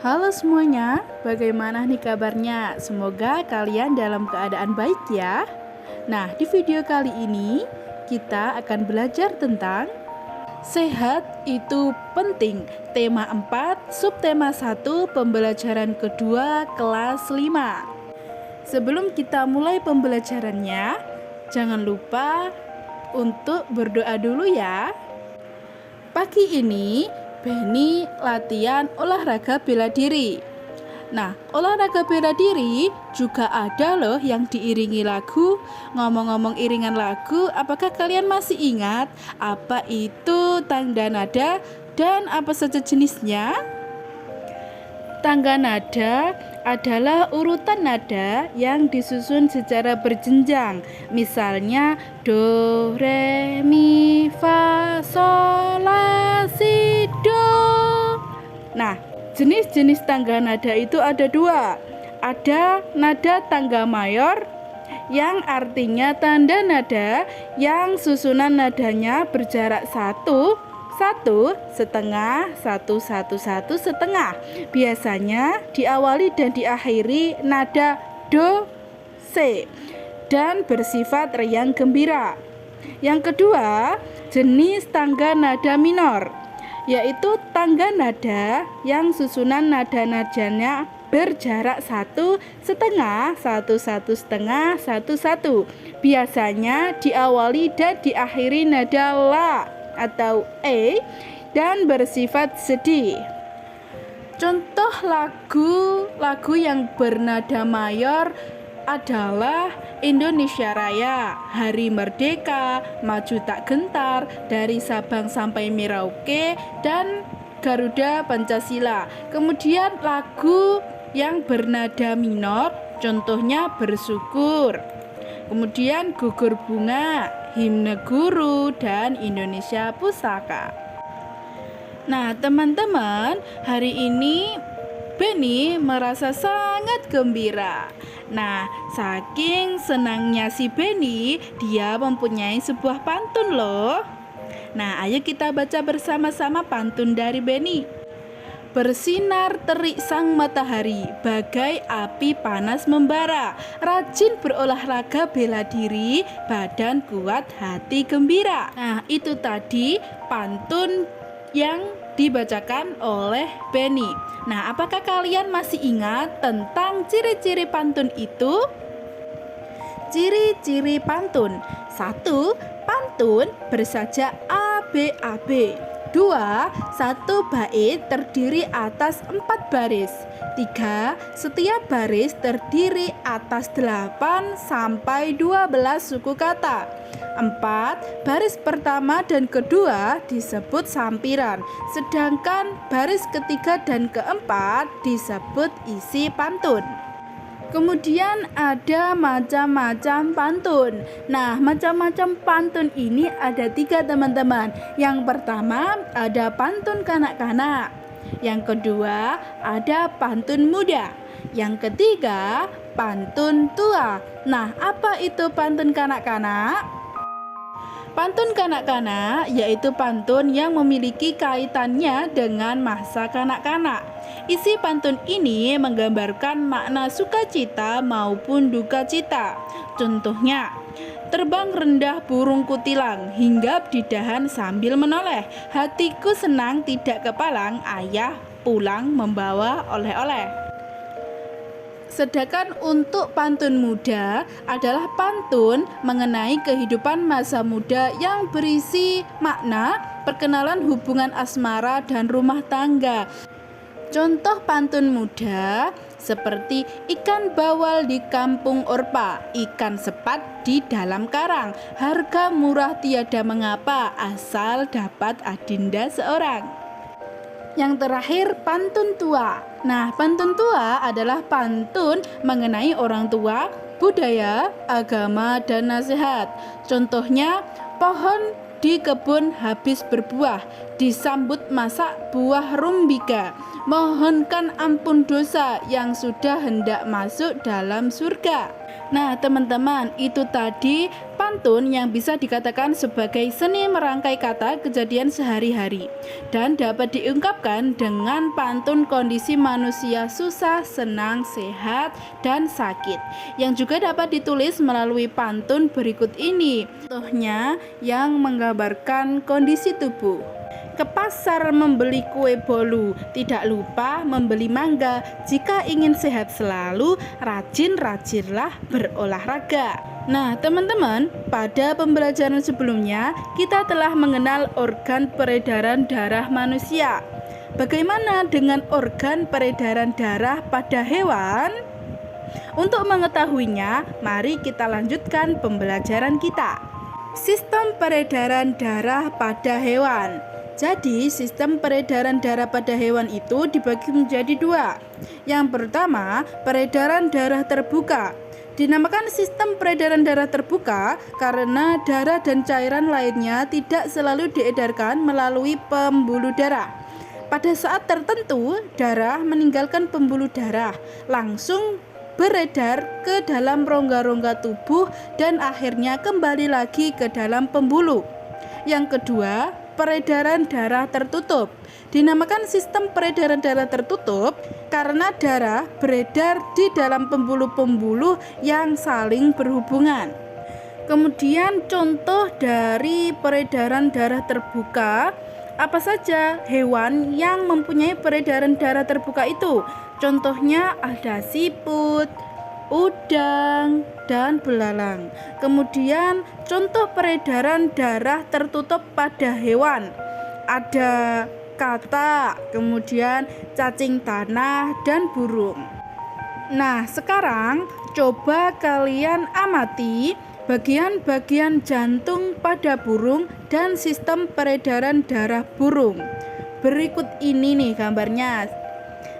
Halo semuanya, bagaimana nih kabarnya? Semoga kalian dalam keadaan baik ya. Nah, di video kali ini kita akan belajar tentang sehat itu penting. Tema 4, subtema 1, pembelajaran kedua kelas 5. Sebelum kita mulai pembelajarannya, jangan lupa untuk berdoa dulu ya. Pagi ini Beni latihan olahraga bela diri. Nah, olahraga bela diri juga ada loh yang diiringi lagu. Ngomong-ngomong iringan lagu, apakah kalian masih ingat apa itu tangga nada dan apa saja jenisnya? Tangga nada adalah urutan nada yang disusun secara berjenjang. Misalnya do, re, mi, fa, sol, la, si, do. Nah, jenis-jenis tangga nada itu ada dua. Ada nada tangga mayor yang artinya tanda nada yang susunan nadanya berjarak satu setengah, satu setengah. Biasanya diawali dan diakhiri nada do, se dan bersifat riang gembira. Yang kedua, jenis tangga nada minor, yaitu tangga nada yang susunan nada-nadanya berjarak satu setengah, satu setengah, satu. Biasanya diawali dan diakhiri nada la atau e dan bersifat sedih. Contoh lagu yang bernada mayor adalah Indonesia Raya, Hari Merdeka, Maju Tak Gentar, Dari Sabang Sampai Merauke, dan Garuda Pancasila. Kemudian lagu yang bernada minor, contohnya Bersyukur. Kemudian Gugur Bunga, Himne Guru, dan Indonesia Pusaka. Nah, teman-teman, hari ini Beni merasa sangat gembira. Nah, saking senangnya si Beni, dia mempunyai sebuah pantun loh. Nah, ayo kita baca bersama-sama pantun dari Beni. Bersinar terik sang matahari, bagai api panas membara. Rajin berolahraga bela diri, badan kuat hati gembira. Nah, itu tadi pantun yang dibacakan oleh Beni. Nah, apakah kalian masih ingat tentang ciri-ciri pantun itu? Ciri-ciri pantun. 1. Pantun bersajak ABAB. 2. Satu bait terdiri atas 4 baris. 3. Setiap baris terdiri atas 8 sampai 12 suku kata. 4. Baris pertama dan kedua disebut sampiran, sedangkan baris ketiga dan keempat disebut isi pantun. Kemudian ada macam-macam pantun. Nah, macam-macam pantun ini ada 3 teman-teman. Yang pertama ada pantun kanak-kanak. Yang kedua ada pantun muda. Yang ketiga pantun tua. Nah, apa itu pantun kanak-kanak? Pantun kanak-kanak yaitu pantun yang memiliki kaitannya dengan masa kanak-kanak. Isi pantun ini menggambarkan makna sukacita maupun duka cita. Contohnya, terbang rendah burung kutilang, hinggap di dahan sambil menoleh. Hatiku senang tidak kepalang, ayah pulang membawa oleh-oleh. Sedangkan untuk pantun muda adalah pantun mengenai kehidupan masa muda yang berisi makna perkenalan hubungan asmara dan rumah tangga. Contoh pantun muda seperti ikan bawal di kampung Orpa, ikan sepat di dalam karang, harga murah tiada mengapa asal dapat adinda seorang. Yang terakhir pantun tua. Nah, pantun tua adalah pantun mengenai orang tua, budaya, agama, dan nasihat. Contohnya, pohon di kebun habis berbuah, disambut masak buah rumbika. Mohonkan ampun dosa yang sudah hendak masuk dalam surga. Nah, teman-teman, itu tadi pantun yang bisa dikatakan sebagai seni merangkai kata kejadian sehari-hari dan dapat diungkapkan dengan pantun kondisi manusia susah, senang, sehat, dan sakit yang juga dapat ditulis melalui pantun berikut ini. Contohnya yang menggambarkan kondisi tubuh. Ke pasar membeli kue bolu, tidak lupa membeli mangga. Jika ingin sehat selalu, rajin-rajinlah berolahraga. Nah, teman-teman, pada pembelajaran sebelumnya kita telah mengenal organ peredaran darah manusia. Bagaimana dengan organ peredaran darah pada hewan? Untuk mengetahuinya, mari kita lanjutkan pembelajaran kita. Sistem peredaran darah pada hewan. Jadi, sistem peredaran darah pada hewan itu dibagi menjadi dua. Yang pertama, peredaran darah terbuka. Dinamakan sistem peredaran darah terbuka karena darah dan cairan lainnya tidak selalu diedarkan melalui pembuluh darah. Pada saat tertentu, darah meninggalkan pembuluh darah, langsung beredar ke dalam rongga-rongga tubuh dan akhirnya kembali lagi ke dalam pembuluh. Yang kedua, peredaran darah tertutup. Dinamakan sistem peredaran darah tertutup karena darah beredar di dalam pembuluh-pembuluh yang saling berhubungan. Kemudian contoh dari peredaran darah terbuka, apa saja hewan yang mempunyai peredaran darah terbuka itu? Contohnya ada siput, udang, dan belalang. Kemudian contoh peredaran darah tertutup pada hewan ada katak, kemudian cacing tanah, dan burung. Nah, sekarang coba kalian amati bagian-bagian jantung pada burung dan sistem peredaran darah burung. Berikut ini nih gambarnya.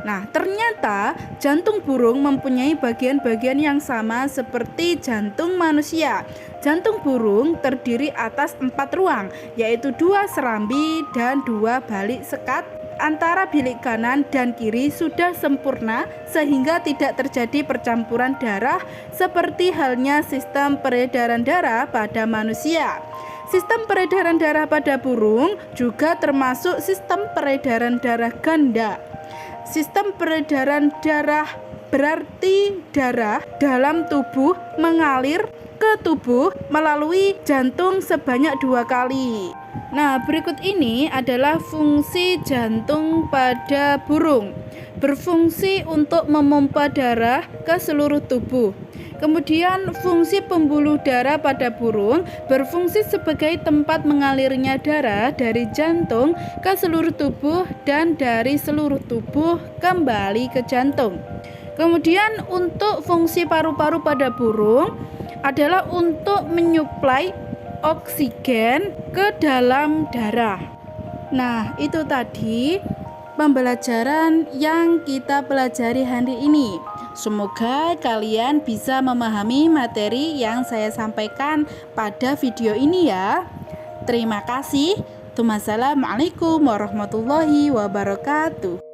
Nah, ternyata jantung burung mempunyai bagian-bagian yang sama seperti jantung manusia. Jantung burung terdiri atas 4 ruang, yaitu 2 serambi dan 2 balik sekat. Antara bilik kanan dan kiri sudah sempurna sehingga tidak terjadi percampuran darah seperti halnya sistem peredaran darah pada manusia. Sistem peredaran darah pada burung juga termasuk sistem peredaran darah ganda. Sistem peredaran darah berarti darah dalam tubuh mengalir ke tubuh melalui jantung sebanyak 2 kali. Nah, berikut ini adalah fungsi jantung pada burung. Berfungsi untuk memompa darah ke seluruh tubuh. Kemudian fungsi pembuluh darah pada burung berfungsi sebagai tempat mengalirnya darah dari jantung ke seluruh tubuh dan dari seluruh tubuh kembali ke jantung. Kemudian untuk fungsi paru-paru pada burung adalah untuk menyuplai oksigen ke dalam darah. Nah, itu tadi pembelajaran yang kita pelajari hari ini. Semoga kalian bisa memahami materi yang saya sampaikan pada video ini ya. Terima kasih. Wassalamualaikum warahmatullahi wabarakatuh.